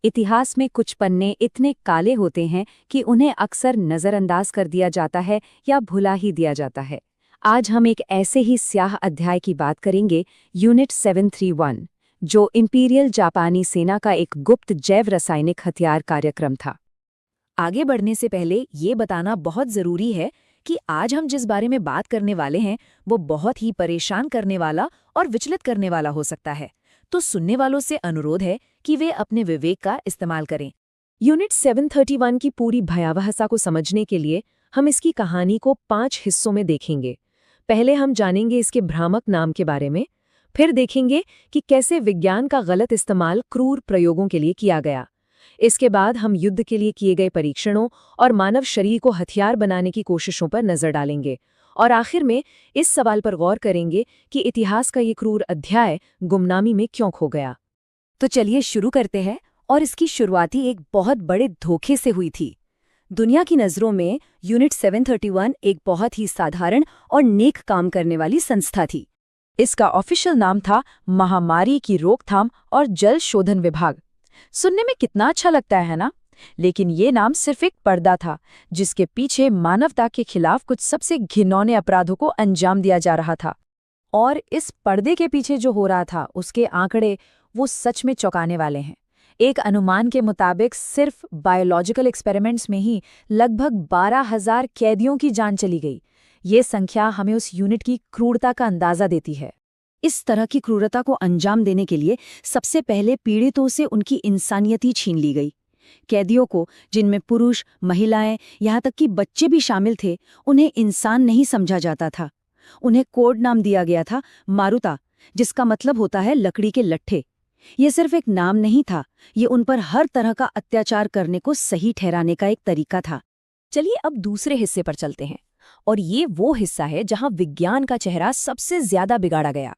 इतिहास में कुछ पन्ने इतने काले होते हैं कि उन्हें अक्सर नज़रअंदाज कर दिया जाता है या भुला ही दिया जाता है। आज हम एक ऐसे ही स्याह अध्याय की बात करेंगे, यूनिट 731, जो इंपीरियल जापानी सेना का एक गुप्त जैव रासायनिक हथियार कार्यक्रम था। आगे बढ़ने से पहले ये बताना बहुत ज़रूरी है कि आज हम जिस बारे में बात करने वाले हैं वो बहुत ही परेशान करने वाला और विचलित करने वाला हो सकता है, तो सुनने वालों से अनुरोध है कि वे अपने विवेक का इस्तेमाल करें। यूनिट 731 की पूरी भयावहता को समझने के लिए हम इसकी कहानी को 5 हिस्सों में देखेंगे। पहले हम जानेंगे इसके भ्रामक नाम के बारे में, फिर देखेंगे कि कैसे विज्ञान का गलत इस्तेमाल क्रूर प्रयोगों के लिए किया गया। इसके बाद हम युद्ध के लिए किए गए परीक्षणों और मानव शरीर को हथियार बनाने की कोशिशों पर नजर डालेंगे, और आखिर में इस सवाल पर गौर करेंगे कि इतिहास का ये क्रूर अध्याय गुमनामी में क्यों खो गया। तो चलिए शुरू करते हैं, और इसकी शुरुआती एक बहुत बड़े धोखे से हुई थी। दुनिया की नज़रों में यूनिट 731 एक बहुत ही साधारण और नेक काम करने वाली संस्था थी। इसका ऑफिशियल नाम था महामारी की रोकथाम और जल शोधन विभाग। सुनने में कितना अच्छा लगता है ना? लेकिन ये नाम सिर्फ एक पर्दा था जिसके पीछे मानवता के खिलाफ कुछ सबसे घिनौने अपराधों को अंजाम दिया जा रहा था। और इस पर्दे के पीछे जो हो रहा था उसके आंकड़े वो सच में चौंकाने वाले हैं। एक अनुमान के मुताबिक सिर्फ बायोलॉजिकल एक्सपेरिमेंट्स में ही लगभग 12,000 कैदियों की जान चली गई। ये संख्या हमें उस यूनिट की क्रूरता का अंदाजा देती है। इस तरह की क्रूरता को अंजाम देने के लिए सबसे पहले पीड़ितों से उनकी इंसानियत ही छीन ली गई। कैदियों को, जिनमें पुरुष, महिलाएं, यहाँ तक कि बच्चे भी शामिल थे, उन्हें इंसान नहीं समझा जाता था। उन्हें कोड नाम दिया गया था मारुता, जिसका मतलब होता है लकड़ी के लट्ठे। ये सिर्फ एक नाम नहीं था, ये उन पर हर तरह का अत्याचार करने को सही ठहराने का एक तरीका था। चलिए अब दूसरे हिस्से पर चलते हैं, और ये वो हिस्सा है जहां विज्ञान का चेहरा सबसे ज्यादा बिगाड़ा गया।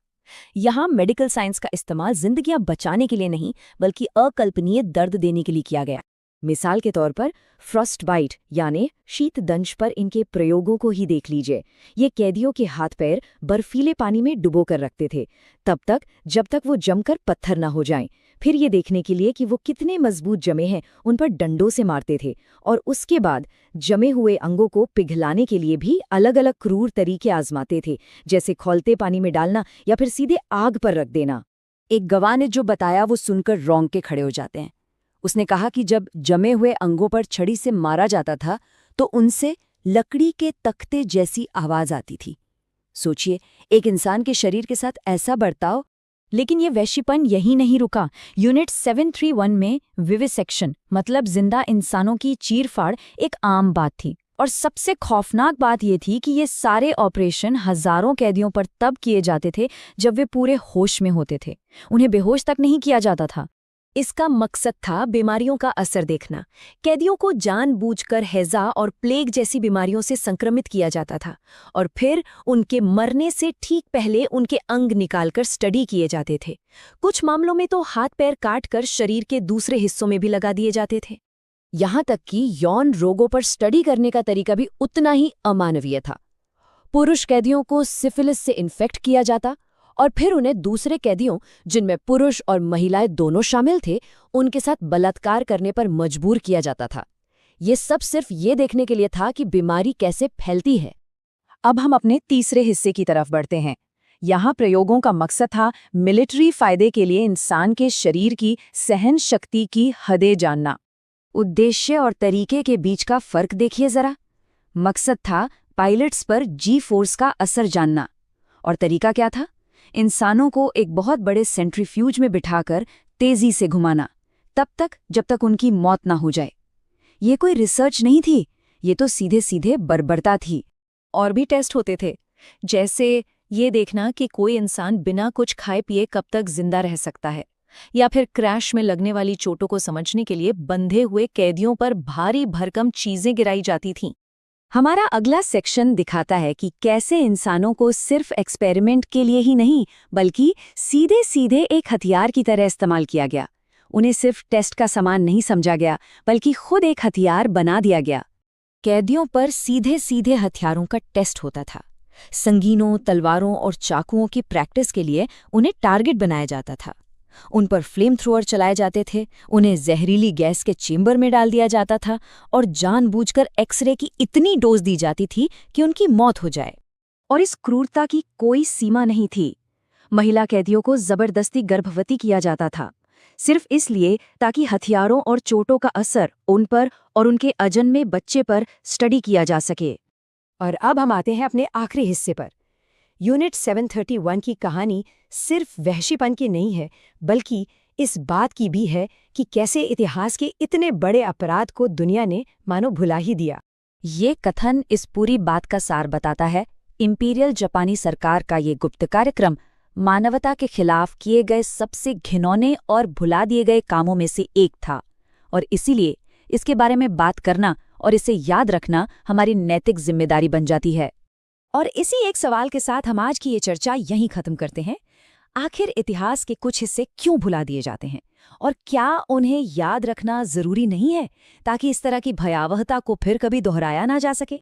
यहाँ मेडिकल साइंस का इस्तेमाल जिंदगियां बचाने के लिए नहीं, बल्कि अकल्पनीय दर्द देने के लिए किया गया। मिसाल के तौर पर फ्रॉस्ट बाइट यानी शीत दंश पर इनके प्रयोगों को ही देख लीजिए। ये कैदियों के हाथ पैर बर्फीले पानी में डुबो कर रखते थे, तब तक जब तक वो जमकर पत्थर न हो जाएं। फिर ये देखने के लिए कि वो कितने मजबूत जमे हैं, उन पर डंडों से मारते थे, और उसके बाद जमे हुए अंगों को पिघलाने के लिए भी अलग अलग क्रूर तरीके आजमाते थे, जैसे खौलते पानी में डालना या फिर सीधे आग पर रख देना। एक गवाह ने जो बताया वो सुनकर रोंगटे खड़े हो जाते हैं। उसने कहा कि जब जमे हुए अंगों पर छड़ी से मारा जाता था तो उनसे लकड़ी के तख्ते जैसी आवाज आती थी। सोचिए, एक इंसान के शरीर के साथ ऐसा बर्ताव। लेकिन ये वैश्यपन यहीं नहीं रुका। यूनिट 731 में विविसेक्शन मतलब जिंदा इंसानों की चीरफाड़ एक आम बात थी। और सबसे खौफनाक बात ये थी कि ये सारे ऑपरेशन हजारों कैदियों पर तब किए जाते थे जब वे पूरे होश में होते थे। उन्हें बेहोश तक नहीं किया जाता था। इसका मकसद था बीमारियों का असर देखना। कैदियों को जानबूझकर हैजा और प्लेग जैसी बीमारियों से संक्रमित किया जाता था, और फिर उनके मरने से ठीक पहले उनके अंग निकालकर स्टडी किए जाते थे। कुछ मामलों में तो हाथ पैर काटकर शरीर के दूसरे हिस्सों में भी लगा दिए जाते थे। यहाँ तक कि यौन रोगों पर स्टडी करने का तरीका भी उतना ही अमानवीय था। पुरुष कैदियों को सिफिलिस से इन्फेक्ट किया जाता, और फिर उन्हें दूसरे कैदियों, जिनमें पुरुष और महिलाएं दोनों शामिल थे, उनके साथ बलात्कार करने पर मजबूर किया जाता था। ये सब सिर्फ ये देखने के लिए था कि बीमारी कैसे फैलती है। अब हम अपने तीसरे हिस्से की तरफ बढ़ते हैं। यहाँ प्रयोगों का मकसद था मिलिट्री फायदे के लिए इंसान के शरीर की सहन शक्ति की हदें जानना। उद्देश्य और तरीके के बीच का फर्क देखिए जरा। मकसद था पायलट्स पर जी फोर्स का असर जानना, और तरीका क्या था? इंसानों को एक बहुत बड़े सेंट्रीफ्यूज में बिठाकर तेजी से घुमाना, तब तक जब तक उनकी मौत ना हो जाए। ये कोई रिसर्च नहीं थी, ये तो सीधे सीधे बर्बरता थी। और भी टेस्ट होते थे, जैसे ये देखना कि कोई इंसान बिना कुछ खाए पिए कब तक जिंदा रह सकता है, या फिर क्रैश में लगने वाली चोटों को समझने के लिए बंधे हुए कैदियों पर भारी भरकम चीजें गिराई जाती थीं। हमारा अगला सेक्शन दिखाता है कि कैसे इंसानों को सिर्फ एक्सपेरिमेंट के लिए ही नहीं, बल्कि सीधे सीधे एक हथियार की तरह इस्तेमाल किया गया। उन्हें सिर्फ टेस्ट का सामान नहीं समझा गया, बल्कि खुद एक हथियार बना दिया गया। कैदियों पर सीधे सीधे हथियारों का टेस्ट होता था। संगीनों, तलवारों और चाकुओं की प्रैक्टिस के लिए उन्हें टारगेट बनाया जाता था। उन पर फ्लेम थ्रोअर चलाए जाते थे, उन्हें जहरीली गैस के चेंबर में डाल दिया जाता था और जानबूझकर एक्सरे की इतनी डोज दी जाती थी कि उनकी मौत हो जाए। और इस क्रूरता की कोई सीमा नहीं थी। महिला कैदियों को जबरदस्ती गर्भवती किया जाता था, सिर्फ इसलिए ताकि हथियारों और चोटों का असर उन पर और उनके अजन्मे बच्चे पर स्टडी किया जा सके। और अब हम आते हैं अपने आखिरी हिस्से पर। यूनिट 731 की कहानी सिर्फ वहशीपन की नहीं है, बल्कि इस बात की भी है कि कैसे इतिहास के इतने बड़े अपराध को दुनिया ने मानो भुला ही दिया। ये कथन इस पूरी बात का सार बताता है। इंपीरियल जापानी सरकार का ये गुप्त कार्यक्रम मानवता के खिलाफ किए गए सबसे घिनौने और भुला दिए गए कामों में से एक था, और इसीलिए इसके बारे में बात करना और इसे याद रखना हमारी नैतिक जिम्मेदारी बन जाती है। और इसी एक सवाल के साथ हम आज की ये चर्चा यहीं खत्म करते हैं। आखिर इतिहास के कुछ हिस्से क्यों भुला दिए जाते हैं, और क्या उन्हें याद रखना जरूरी नहीं है ताकि इस तरह की भयावहता को फिर कभी दोहराया ना जा सके?